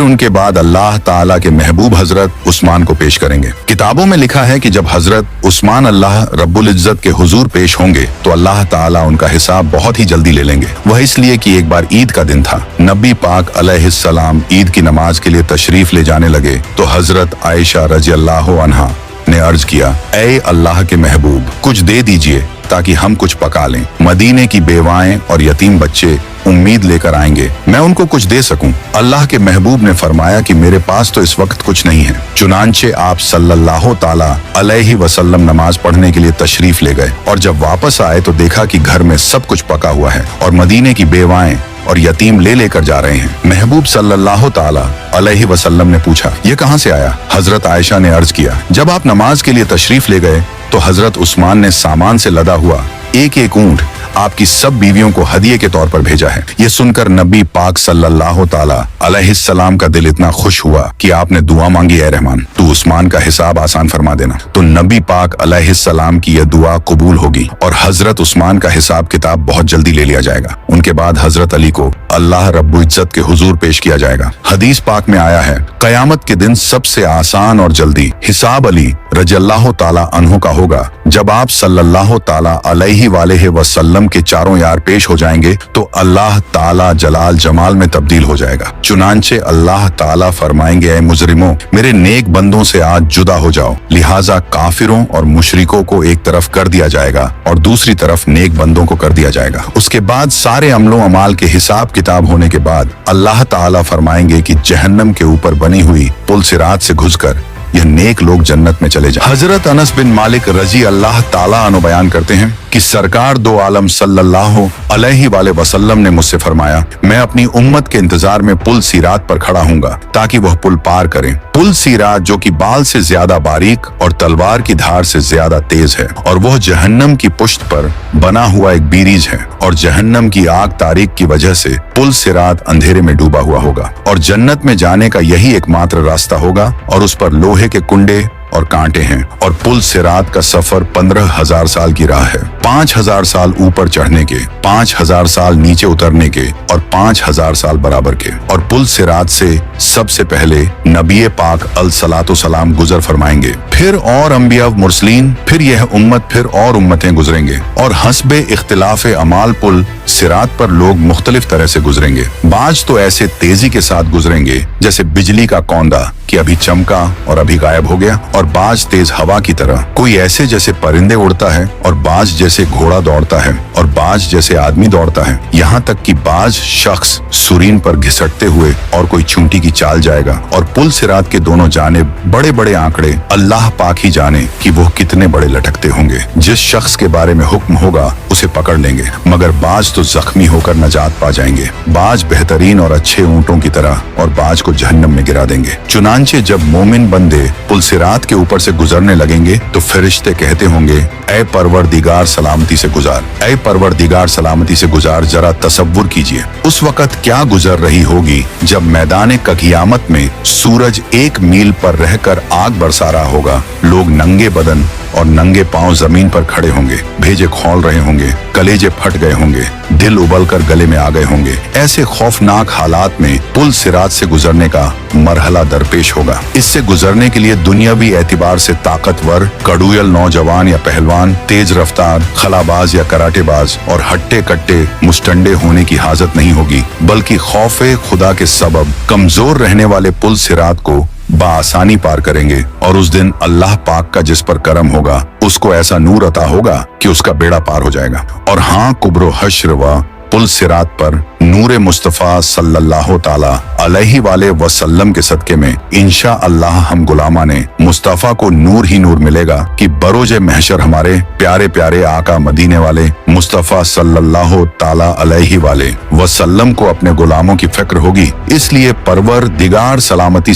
उनके बाद अल्लाह ताला के महबूब हजरत उस्मान को पेश करेंगे। किताबों में लिखा है कि जब हजरत उस्मान अल्लाह रब्बुल इज्जत के हुजूर पेश होंगे तो अल्लाह ताला उनका हिसाब बहुत ही जल्दी ले लेंगे। वह इसलिए कि एक बार ईद का दिन था। नबी पाक अलैहिस्सलाम ईद की नमाज के लिए तशरीफ ले जाने लगे तो हजरत आयशा रज़ी अल्लाह अन्हा ने अर्ज किया, ऐ अल्लाह के महबूब कुछ दे दीजिए ताकि हम कुछ पका लें। मदीने की बेवाएं और यतीम बच्चे उम्मीद लेकर आएंगे, मैं उनको कुछ दे सकूं। अल्लाह के महबूब ने फरमाया कि मेरे पास तो इस वक्त कुछ नहीं है। चुनांचे आप सल्लल्लाहु ताला अलैहि वसल्लम नमाज पढ़ने के लिए तशरीफ ले गए और जब वापस आए तो देखा कि घर में सब कुछ पका हुआ है और मदीने की बेवाएं और यतीम लेकर जा रहे हैं। महबूब सल्लल्लाहु ताला अलैहि वसल्लम ने पूछा, ये कहां से आया। हजरत आयशा ने अर्ज किया, जब आप नमाज के लिए तशरीफ ले गए तो हजरत उस्मान ने सामान से लदा हुआ एक एक ऊंट आपकी सब बीवियों को हदिये के तौर पर भेजा है। ये सुनकर नबी पाक सल्लल्लाहु ताला अलैहिस्सलाम का दिल इतना खुश हुआ कि आपने दुआ मांगी, ऐ रहमान तू उस्मान का हिसाब आसान फरमा देना। तो नबी पाक अलैहिस्सलाम की यह दुआ कबूल होगी और हजरत उस्मान का हिसाब किताब बहुत जल्दी ले लिया जाएगा। उनके बाद हजरत अली को अल्लाह रब्बुल इज्जत के हुजूर पेश किया जाएगा। हदीस पाक में आया है, कयामत के दिन सबसे आसान और जल्दी हिसाब अली रज़ियल्लाहु ताला अन्हु का होगा। जब आप सल्लल्लाहु ताला अलैहि वसल्लम के चारों यार पेश हो जाएंगे तो अल्लाह ताला जलाल जमाल में तब्दील हो जाएगा। चुनांचे अल्लाह ताला फरमाएंगे, ऐ मुजरिमों मेरे नेक बंदों से आज जुदा हो जाओ। लिहाजा काफिरों और मुशरिकों को एक तरफ कर दिया जाएगा और दूसरी तरफ नेक बंदों को कर दिया जाएगा। उसके बाद सारे अमलों अमाल के हिसाब किताब होने के बाद अल्लाह ताला फरमाएंगे कि जहन्नम के ऊपर बनी हुई पुल सिरात से घुसकर यह नेक लोग जन्नत में चले जाएं। हजरत अनस बिन मालिक रजी अल्लाह ताला अन्हु बयान करते हैं कि सरकार दो आलम सल्लल्लाहु अलैहि वसल्लम ने मुझसे फरमाया, मैं अपनी उम्मत के इंतजार में पुल सिरात पर खड़ा हूँगा ताकि वह पुल पार करें। पुल सिरात जो कि बाल से ज्यादा बारीक और तलवार की धार से ज्यादा तेज है और वह जहन्नम की पुश्त पर बना हुआ एक बीरीज है और जहन्नम की आग तारीक की वजह से पुल सिरात अंधेरे में डूबा हुआ होगा और जन्नत में जाने का यही एकमात्र रास्ता होगा और उस पर लोहे के कुंडे और कांटे हैं और पुल सिरात का सफर 15,000 साल की राह है। 5,000 साल ऊपर चढ़ने के, 5,000 साल नीचे उतरने के और 5,000 साल बराबर के। और पुल सिरात से सबसे पहले नबी पाक अलसलातो सलाम गुजर फरमाएंगे, फिर और अंबिया मुरसलीन, फिर यह उम्मत, फिर और उम्मतें गुजरेंगे और हस्बे इख्तिलाफ अमाल पुल सिरात पर लोग मुख्तलिफ तरह से गुजरेंगे। बाज तो ऐसे तेजी के साथ गुजरेंगे जैसे बिजली का कौंदा कि अभी चमका और अभी गायब हो गया, और बाज तेज हवा की तरह, कोई ऐसे जैसे परिंदे उड़ता है और बाज जैसे घोड़ा दौड़ता है और बाज जैसे आदमी दौड़ता है। यहाँ तक कि बाज शख्स सुरीन पर घिसटते हुए और कोई चूंटी की चाल जाएगा। और पुल सिरात के दोनों जानिब बड़े बड़े आंकड़े, अल्लाह पाक ही जाने कि वो कितने बड़े लटकते होंगे। जिस शख्स के बारे में हुक्म होगा उसे पकड़ लेंगे, मगर बाज तो जख्मी होकर नजात पा जाएंगे। बाज बेहतरीन और अच्छे ऊंटों की तरह और बाज को जहन्नम में गिरा देंगे। चुनांचे जब मोमिन बंदे पुल सिरात के ऊपर से गुजरने लगेंगे तो फरिश्ते कहते होंगे, ऐ परवरदिगार सलामती से गुजार, ऐ परवरदिगार सलामती से गुजार। जरा तसव्वुर कीजिए उस वक्त क्या गुजर रही होगी जब मैदान क़यामत में सूरज 1 मील पर रहकर आग बरसा रहा होगा। लोग नंगे बदन और नंगे पांव जमीन पर खड़े होंगे, भेजे खौल रहे होंगे, कलेजे फट गए होंगे, दिल उबलकर गले में आ गए होंगे। ऐसे खौफनाक हालात में पुल सिरात से गुजरने का मरहला दरपेश होगा। इससे गुजरने के लिए दुनियावी एतबार से ताकतवर, कड़ूयल नौजवान या पहलवान, तेज रफ्तार, खलाबाज या कराटेबाज और हट्टे कट्टे मुस्टंडे होने की हाजत नहीं होगी, बल्कि खौफे खुदा के सबब कमजोर रहने वाले पुल सिरात को बासानी पार करेंगे और उस दिन अल्लाह पाक का जिस पर करम होगा उसको ऐसा नूर अता होगा कि उसका बेड़ा पार हो जाएगा। और हाँ, कुब्रो हश्र व पुल सिरात पर नूरे मुस्तफ़ा सल्लल्लाहु ताला अलैहि वाले वसल्लम के सदके में इंशा अल्लाह हम गुलामा ने मुस्तफ़ा को नूर ही नूर मिलेगा कि बरोजे महशर हमारे प्यारे प्यारे आका मदीने वाले मुस्तफ़ा सल्लल्लाहु ताला अलैहि वाले वसल्लम को अपने गुलामों की फिक्र होगी। इसलिए परवरदिगार सलामती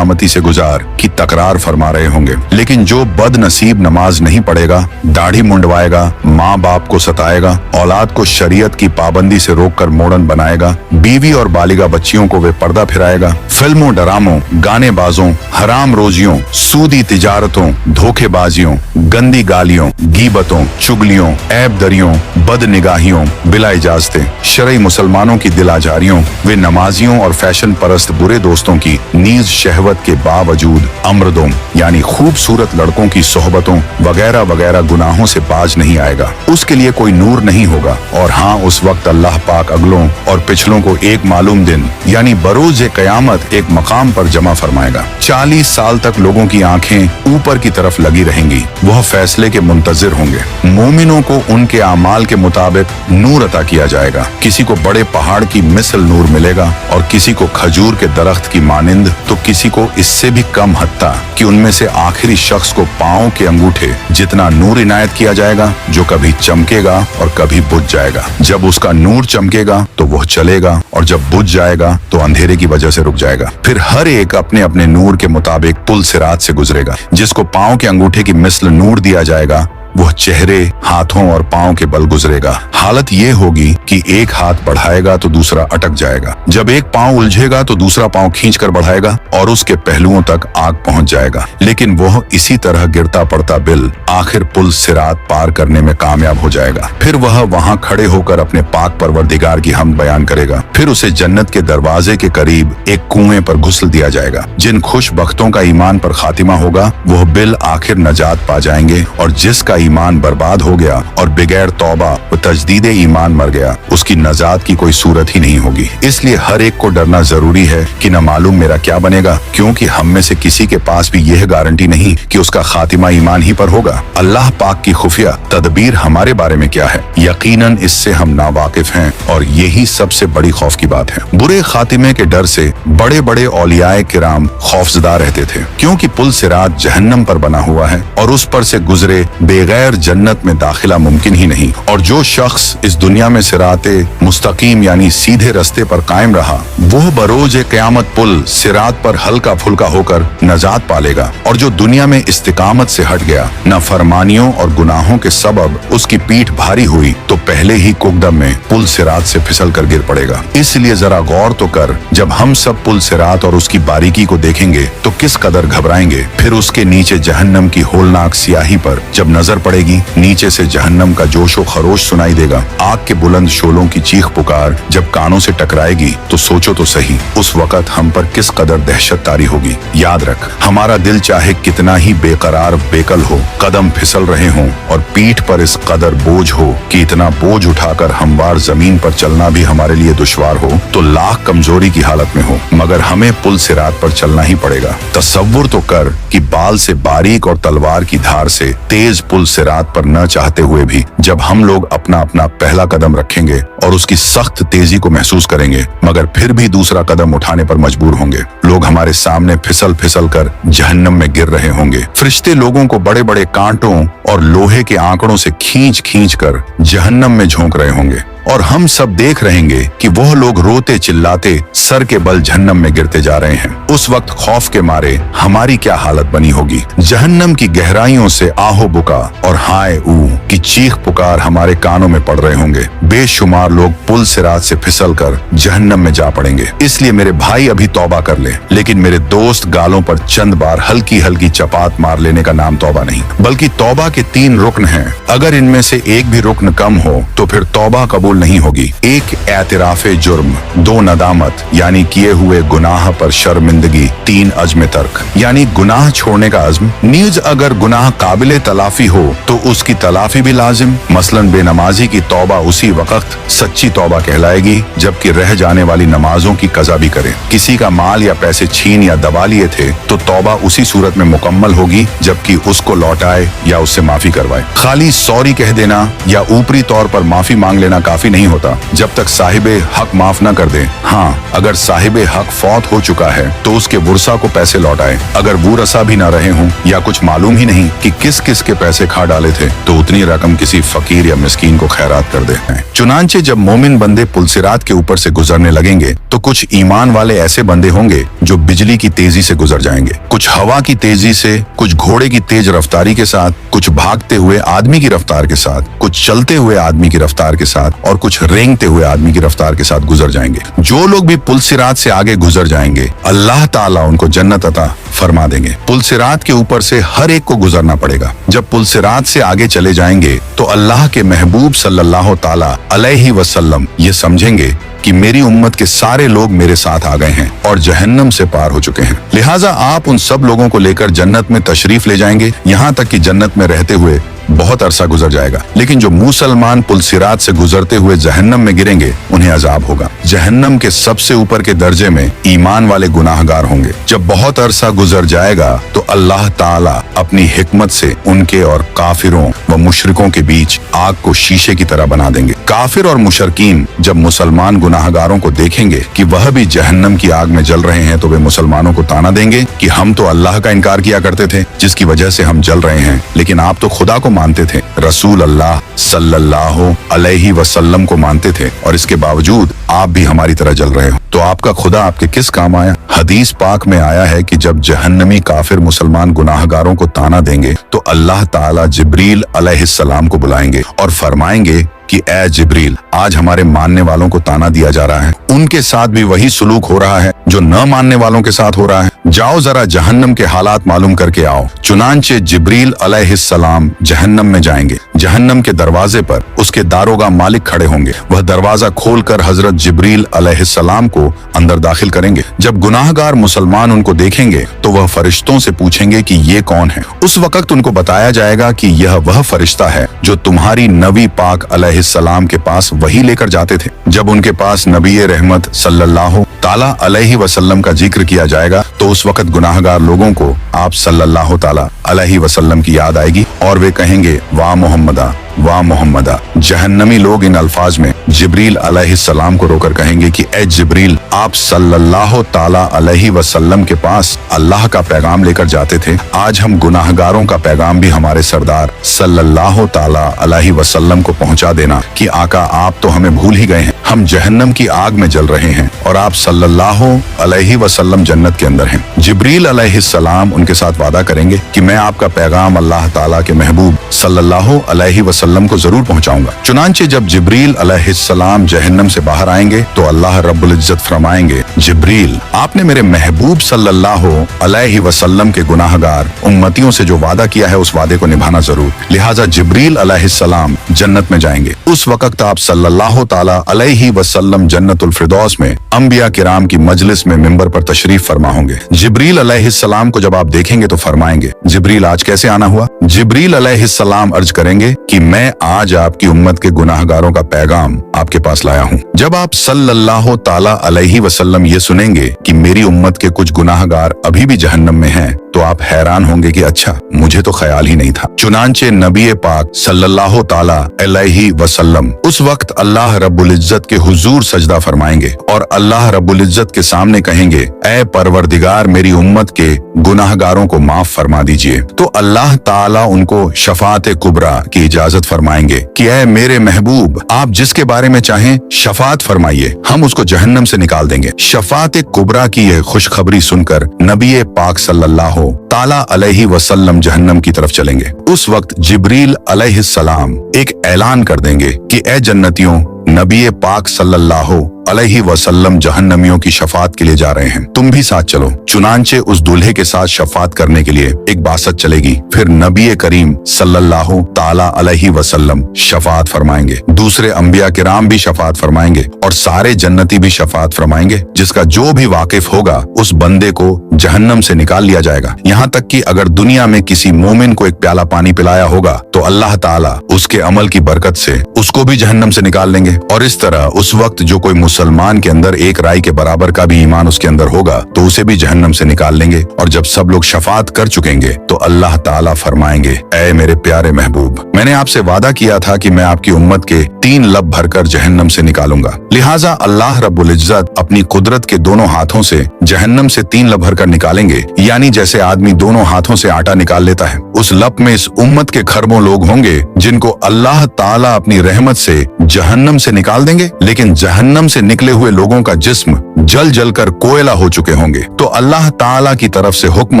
से गुजार की तकरार फरमा रहे होंगे। लेकिन जो बदनसीब नमाज नहीं पढ़ेगा, दाढ़ी मुंडवाएगा, माँ बाप को सताएगा, औलाद को शरीयत की पाबंदी से रोककर मोड़न बनाएगा, बीवी और बालिगा बच्चियों को वे पर्दा फिराएगा, फिल्मों डरामों गाने बाजों हराम रोजियों सूदी तिजारतों धोखेबाजियों गंदी गालियों गीबतों चुगलियों ऐब दरियों बदनिगाहियों बिला इजाजतें शरई मुसलमानों की दिलाजारियों वे नमाजियों और फैशन परस्त बुरे दोस्तों की नीज शहवत के बावजूद अमृदों यानी खूबसूरत लड़कों की सोहबतों वगैरह वगैरह गुनाहों से बाज नहीं आएगा। उसके लिए कोई नूर नहीं होगा। और हाँ, उस वक्त अल्लाह पाक अगलों और पिछलों को एक मालूम दिन यानी बरोज़े क़यामत एक मकाम पर जमा फरमाएगा। 40 साल तक लोगों की आंखें ऊपर की तरफ लगी रहेंगी। वह फैसले के मुंतजिर होंगे। मोमिनों को उनके आमाल के मुताबिक नूर अता किया जाएगा। किसी को बड़े पहाड़ की मिसल नूर मिलेगा और किसी को खजूर के दरख्त की मानिंद, तो किसी को इससे भी कम हत्ता कि उनमें से आखिरी शख्स को पाँव के अंगूठे जितना नूर इनायत किया जाएगा, जो कभी चमकेगा और कभी बुझ जाएगा। जब उसका नूर चमकेगा तो वह चलेगा और जब बुझ जाएगा तो अंधेरे की वजह से रुक जाएगा। फिर हर एक अपने अपने नूर के मुताबिक पुल सिरात से गुजरेगा। जिसको पाँव के अंगूठे की मिसल नूर दिया जाएगा वह चेहरे, हाथों और पाँव के बल गुजरेगा। हालत ये होगी कि एक हाथ बढ़ाएगा तो दूसरा अटक जाएगा। जब एक पाँव उलझेगा तो दूसरा पाँव खींचकर बढ़ाएगा और उसके पहलुओं तक आग पहुंच जाएगा। लेकिन वह इसी तरह गिरता पड़ता बिल आखिर पुल सिरात पार करने में कामयाब हो जाएगा। फिर वह वहां खड़े होकर अपने पाक परवरदिगार की हमद बयान करेगा। फिर उसे जन्नत के दरवाजे के करीब एक कुएं पर घुसल दिया जाएगा। जिन खुशबख्तों का ईमान पर खातिमा होगा वह बिल आखिर नजात पा जाएंगे, और जिसका ईमान बर्बाद हो गया और बगैर तौबा व तजदीद ईमान मर गया, उसकी नजात की कोई सूरत ही नहीं होगी। इसलिए हर एक को डरना जरूरी है कि न मालूम मेरा क्या बनेगा, क्योंकि हम में से किसी के पास भी यह गारंटी नहीं कि उसका खातिमा ईमान ही पर होगा। अल्लाह पाक की खुफिया तदबीर हमारे बारे में क्या है, यकीनन इससे हम नावाकिफ हैं, और यही सबसे बड़ी खौफ की बात है। बुरे खातिमे के डर से बड़े बड़े औलियाए किराम खौफजदा रहते थे, क्योंकि पुल सिरात जहन्नम पर बना हुआ है और उस पर से गुजरे बगैर जन्नत में दाखिला मुमकिन ही नहीं। और जो शख्स इस दुनिया में सिराते मुस्तकीम यानी सीधे रस्ते पर कायम रहा, वह बरोज़े क़यामत पुल सिरात पर हल्का फुल्का होकर नजात पालेगा। और जो दुनिया में इस्तिकामत से हट गया, नाफरमानियों और गुनाहों के सबब उसकी पीठ भारी हुई, तो पहले ही कुकदम में पुल सिरात से फिसल कर गिर पड़ेगा। इसलिए जरा गौर तो कर, जब हम सब पुल सिरात और उसकी बारीकी को देखेंगे तो किस कदर घबराएंगे। फिर उसके नीचे जहन्नम की होलनाक स्याही पर जब नजर पड़ेगी, नीचे से जहन्नम का जोशो खरोश सुनाई देगा। आग के बुलंद शोलों की चीख पुकार जब कानों से टकराएगी, तो सोचो तो सही उस वक्त हम पर किस कदर दहशत तारी होगी। याद रख, हमारा दिल चाहे कितना ही बेकरार बेकल हो, कदम फिसल रहे हों और पीठ पर इस कदर बोझ हो कि इतना बोझ उठाकर हमवार जमीन पर चलना भी हमारे लिए दुश्वार हो, तो लाख कमजोरी की हालत में हो, मगर हमें पुल सिरात पर चलना ही पड़ेगा। तसव्वुर तो कर कि बाल से बारीक और तलवार की धार से तेज पुल सिरात पर न चाहते हुए भी जब हम लोग अपना अपना पहला कदम रखेंगे और उसकी सख्त तेजी को महसूस करेंगे, मगर फिर भी दूसरा कदम उठाने पर मजबूर होंगे। लोग हमारे सामने फिसल फिसल कर जहन्नम में गिर रहे होंगे। फरिश्ते लोगों को बड़े बड़े कांटों और लोहे के आंकड़ों से खींच खींच कर जहन्नम में झोंक रहे होंगे, और हम सब देख रहेंगे कि वह लोग रोते चिल्लाते सर के बल जहन्नम में गिरते जा रहे हैं। उस वक्त खौफ के मारे हमारी क्या हालत बनी होगी। जहन्नम की गहराइयों से आहो बुका और हाय ऊ की चीख पुकार हमारे कानों में पड़ रहे होंगे। बेशुमार लोग पुल सिरात से फिसल कर जहन्नम में जा पड़ेंगे। इसलिए मेरे भाई अभी तौबा कर ले, लेकिन मेरे दोस्त गालों पर चंद बार हल्की हल्की चपात मार लेने का नाम तौबा नहीं, बल्कि तौबा के 3 रुकन हैं। अगर इनमें से एक भी रुकन कम हो तो फिर तौबा कबूल नहीं होगी। एक एतराफे जुर्म, 2 नदामत यानी किए हुए गुनाह पर शर्मिंदगी, 3 अज़्म तर्क यानी गुनाह छोड़ने का अज़्म। नीज अगर गुनाह काबिले तलाफी हो तो उसकी तलाफी भी लाजिम। मसलन बेनमाजी की तौबा उसी वक्त सच्ची तौबा कहलाएगी जबकि रह जाने वाली नमाजों की कज़ा भी करे। किसी का माल या पैसे छीन या दबा लिए थे तो तौबा उसी सूरत में मुकम्मल होगी जबकि उसको लौटाए या उससे माफी करवाए। खाली सॉरी कह देना या ऊपरी तौर पर माफी मांग लेना काफी नहीं होता जब तक साहिबे हक माफ न कर दे। हाँ, अगर साहिबे हक फौत हो चुका है तो उसके वुरसा को पैसे लौटाए। अगर वुरसा भी न रहे हों या कुछ मालूम ही नहीं कि किस किस के पैसे खा डाले थे तो उतनी रकम किसी फकीर या मिस्कीन को खैरात कर दे। चुनांचे जब मोमिन बंदे पुलसिरात के ऊपर से गुजरने लगेंगे तो कुछ ईमान वाले ऐसे बंदे होंगे जो बिजली की तेजी से गुजर जाएंगे, कुछ हवा की तेजी से, कुछ घोड़े की तेज रफ्तारी के साथ, कुछ भागते हुए आदमी की रफ्तार के साथ, कुछ चलते हुए आदमी की रफ्तार के साथ और कुछ रेंगते हुए आदमी की रफ्तार के साथ गुजर जाएंगे। जो लोग भी पुलसिरात से आगे गुजर जाएंगे अल्लाह ताला उनको जन्नत अता फरमा देंगे। पुलसिरात के ऊपर से हर एक को गुजरना पड़ेगा। जब पुलसिरात से आगे चले जाएंगे तो अल्लाह के महबूब सल्लल्लाहु ताला अलैहि वसल्लम ये समझेंगे कि मेरी उम्मत के सारे लोग मेरे साथ आ गए हैं और जहन्नम से पार हो चुके हैं। लिहाजा आप उन सब लोगों को लेकर जन्नत में तशरीफ ले जाएंगे, यहाँ तक कि जन्नत में रहते हुए बहुत अरसा गुजर जाएगा। लेकिन जो मुसलमान पुलसिरात से गुजरते हुए जहन्नम में गिरेंगे उन्हें अजाब होगा। जहन्नम के सबसे ऊपर के दर्जे में ईमान वाले गुनाहगार होंगे। जब बहुत अरसा गुजर जाएगा तो अल्लाह ताला अपनी हिकमत से उनके और काफिरों व मुशरिकों के बीच आग को शीशे की तरह बना देंगे। काफिर और मुशरकीन जब मुसलमान गुनाहगारों को देखेंगे कि वह भी जहन्नम की आग में जल रहे हैं तो वे मुसलमानों को ताना देंगे कि हम तो अल्लाह का इनकार किया करते थे जिसकी वजह से हम जल रहे हैं, लेकिन आप तो खुदा को मानते थे, रसूल अल्लाह सल्लल्लाहु अलैहि वसल्लम को मानते थे और इसके बावजूद आप भी हमारी तरह जल रहे हो, तो आपका खुदा आपके किस काम आया? हदीस पाक में आया है कि जब जहन्नमी काफिर मुसलमान गुनाहगारों को ताना देंगे तो अल्लाह ताला जिब्रील अलैहिस्सलाम को बुलाएंगे और फरमाएंगे कि ए जिब्रील, आज हमारे मानने वालों को ताना दिया जा रहा है, उनके साथ भी वही सुलूक हो रहा है जो न मानने वालों के साथ हो रहा है। जाओ जरा जहन्नम के हालात मालूम करके आओ। चुनांचे जिब्रील अलैहिस्सलाम जहन्नम में जाएंगे। जहन्नम के दरवाजे पर उसके दारोगा मालिक खड़े होंगे। वह दरवाजा खोलकर हजरत जिब्रील अलैहिस्सलाम को अंदर दाखिल करेंगे। जब गुनाहगार मुसलमान उनको देखेंगे तो वह फरिश्तों से पूछेंगे कि ये कौन है। उस वक्त उनको बताया जाएगा कि यह वह फरिश्ता है जो तुम्हारी नबी पाक अलैहिस्सलाम के पास वही लेकर जाते थे। जब उनके पास नबी रहमत सल्लल्लाहु ताला अलैहि वसल्लम का जिक्र किया जाएगा तो उस वक्त गुनाहगार लोगों को आप सल्लल्लाहु ताला अलैहि वसल्लम की याद आएगी और वे कहेंगे वाह मोहम्मदा, वाह मोहम्मदा। जहन्नमी लोग इन अल्फाज में जिब्रील अलैहिस्सलाम को रोकर कहेंगे कि ए जिब्रील, आप सल्लल्लाहु ताला अलैहि वसल्लम के पास अल्लाह का पैगाम लेकर जाते थे, आज हम गुनाहगारों का पैगाम भी हमारे सरदार सल्लल्लाहु ताला अलैहि वसल्लम को पहुंचा देना कि आका आप तो हमें भूल ही गए हैं, हम जहन्नम की आग में जल रहे हैं और आप सल्लल्लाहु अलैहि वसल्लम जन्नत के अंदर हैं। जिब्रील अलैहिस्सलाम उनके साथ वादा करेंगे कि मैं आपका पैगाम अल्लाह ताला के महबूब सल्लल्लाहु अलैहि वसल्लम को जरूर पहुंचाऊंगा। चुनांचे जब जिब्रील अलैहिस्सलाम जहन्नम से बाहर आएंगे तो अल्लाह रब्बुल इज्जत फरमाएंगे, जिब्रील, आपने मेरे महबूब सल्लल्लाहु अलैहि वसल्लम के गुनाहगार उम्मतियों से जो वादा किया है उस वादे को निभाना जरूर। लिहाजा जिब्रील अलैहिस्सलाम जन्नत में जाएंगे। उस वक्त आप सल्लल्लाहु ताला अलैहि वसल्लम जन्नतुल फिरदौस में अंबिया किराम की मजलिस में मिंबर पर तशरीफ फरमा होंगे। जिब्रील अलैहिस्सलाम को जब आप देखेंगे तो फरमाएंगे, जिब्रील आज कैसे आना हुआ? जिब्रील अलैहिस्सलाम अर्ज करेंगे कि मैं आज आपकी उम्मत के गुनाहगारों का पैगाम आपके पास लाया हूँ। जब आप सल्लल्लाहु ताला अलैहि वसल्लम ये सुनेंगे कि मेरी उम्मत के कुछ गुनाहगार अभी भी जहन्नम में हैं तो आप हैरान होंगे कि अच्छा, मुझे तो ख्याल ही नहीं था। चुनांचे नबी पाक सल्लल्लाहु ताला अलैहि वसल्लम उस वक्त अल्लाह रब्बुल इज्जत के हुजूर सजदा फरमाएंगे और अल्लाह रब्बुल इज्जत के सामने कहेंगे, ए परवरदिगार, मेरी उम्मत के गुनाहगारों को माफ फरमा दीजिए। तो अल्लाह ताला उनको शफात कुबरा की इजाजत फरमाएंगे कि ए मेरे महबूब, आप जिसके बारे में चाहें शफात फरमाइए, हम उसको जहन्नम से निकाल देंगे। शफात कुबरा की यह खुशखबरी सुनकर नबी पाक सल्लल्लाहु ताला अलैहि वसल्लम जहन्नम की तरफ चलेंगे। उस वक्त जिब्रील अलैहिस्सलाम एक ऐलान कर देंगे कि ए जन्नतियों, नबी पाक सल्लल्लाहु अलैहि वसल्लम जहन्नमियों की शफात के लिए जा रहे हैं, तुम भी साथ चलो। चुनांचे उस दूल्हे के साथ शफात करने के लिए एक बासत चलेगी, फिर नबी करीम सल्लल्लाहु ताला अलैहि वसल्लम शफात फरमाएंगे, दूसरे अंबिया किराम भी शफात फरमाएंगे और सारे जन्नती भी शफात फरमाएंगे। जिसका जो भी वाकिफ होगा उस बंदे को जहन्नम से निकाल लिया जाएगा। यहाँ तक कि अगर दुनिया में किसी मोमिन को एक प्याला पानी पिलाया होगा तो अल्लाह ताला उसके अमल की बरकत से उसको भी जहन्नम से निकाल लेंगे। और इस तरह उस वक्त जो कोई मुसलमान के अंदर एक राई के बराबर का भी ईमान उसके अंदर होगा तो उसे भी जहन्नम से निकाल लेंगे। और जब सब लोग शफात कर चुकेंगे तो अल्लाह ताला फरमाएंगे, ऐ मेरे प्यारे महबूब, मैंने आपसे वादा किया था कि मैं आपकी उम्मत के 3 लब भरकर जहन्नम से निकालूंगा। लिहाजा अल्लाह रब्बुल इज्जत अपनी कुदरत के दोनों हाथों से जहन्नम से 3 लब भरकर निकालेंगे, यानी जैसे आदमी दोनों हाथों से आटा निकाल लेता है। उस लब में इस उम्मत के खरबों लोग होंगे जिनको अल्लाह ताला अपनी रहमत से जहन्नम से निकाल देंगे, लेकिन जहन्नम से निकले हुए लोगों का जिस्म जल जल कर कोयला हो चुके होंगे। तो अल्लाह ताला की तरफ से हुक्म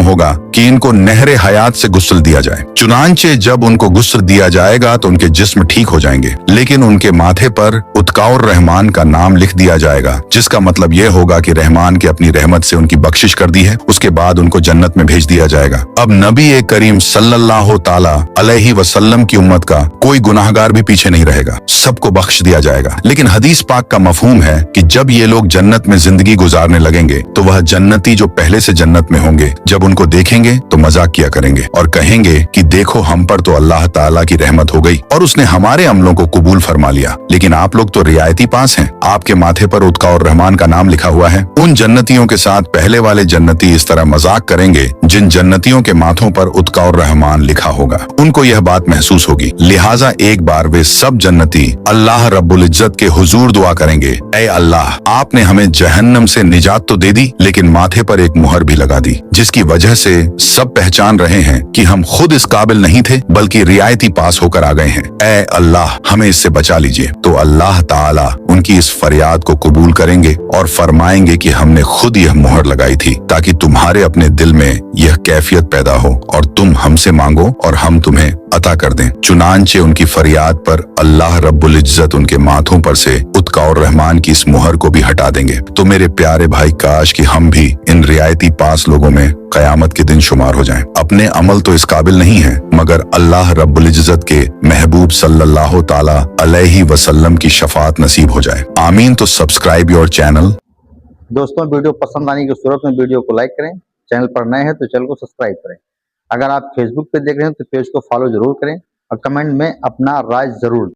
होगा कि इनको नहरे हयात से गुस्ल दिया जाए। चुनांचे जब उनको गुस्ल दिया जाएगा तो उनके जिस्म ठीक हो जाएंगे, लेकिन उनके माथे पर उत्काउर रहमान का नाम लिख दिया जाएगा, जिसका मतलब यह होगा कि रहमान के अपनी रहमत से उनकी बख्शिश कर दी है। उसके बाद उनको जन्नत में भेज दिया जाएगा। अब नबी करीम सल्लल्लाहु ताला अलैहि वसल्लम की उम्मत का कोई गुनाहगार भी पीछे नहीं रहेगा, सबको बख्श दिया जाएगा। लेकिन हदीस पाक का मफहूम है कि जब ये लोग जन्नत में जिंदगी गुजारने लगेंगे तो वह जन्नती जो पहले से जन्नत में होंगे जब उनको देखेंगे तो मजाक किया करेंगे और कहेंगे कि देखो हम पर तो अल्लाह ताला की रहमत हो गई और उसने हमारे अमलों को कबूल फरमा लिया, लेकिन आप लोग तो रियायती पास हैं, आपके माथे पर उत्काउर रहमान का नाम लिखा हुआ है। उन जन्नतियों के साथ पहले वाले जन्नती इस तरह मजाक करेंगे जिन जन्नतियों के माथों पर उत्काउर रहमान लिखा होगा। उनको यह बात महसूस होगी, लिहाजा एक बार वे सब जन्नती अल्लाह रब्बुल इज्जत के हुजूर दुआ करेंगे, ऐ अल्लाह, आपने हमें जहन्नम से निजात तो दे दी, लेकिन माथे पर एक मुहर भी लगा दी, जिसकी वजह से सब पहचान रहे हैं कि हम खुद इस काबिल नहीं थे बल्कि रियायती पास होकर आ गए हैं। ऐ अल्लाह, हमें इससे बचा लीजिए। तो अल्लाह ताला उनकी इस फरियाद को कबूल करेंगे और फरमाएंगे कि हमने खुद यह मुहर लगाई थी ताकि तुम्हारे अपने दिल में यह कैफियत पैदा हो और तुम हमसे मांगो और हम तुम्हें अता कर दें। चुनांचे उनकी फरियाद पर अल्लाह रब्बुल इज्जत उनके माथों पर से उत्काउर रहमान की इस मुहर को भी हटा देंगे। तो मेरे प्यारे भाई, काश कि हम भी इन रियायती पास लोगों में कयामत के दिन शुमार हो जाएं। अपने अमल तो इस काबिल नहीं है, मगर अल्लाह रब्बुल इज्जत के महबूब सल्लल्लाहु ताला अलैहि वसल्लम की शफात नसीब हो जाए। आमीन। तो सब्सक्राइब योर चैनल। दोस्तों, वीडियो पसंद आने की सूरत में वीडियो को लाइक करें, चैनल पर नए हैं तो चैनल को सब्सक्राइब करें। अगर आप फेसबुक पे देख रहे हैं तो पेज को फॉलो जरूर करें और कमेंट में अपना राय जरूर दें।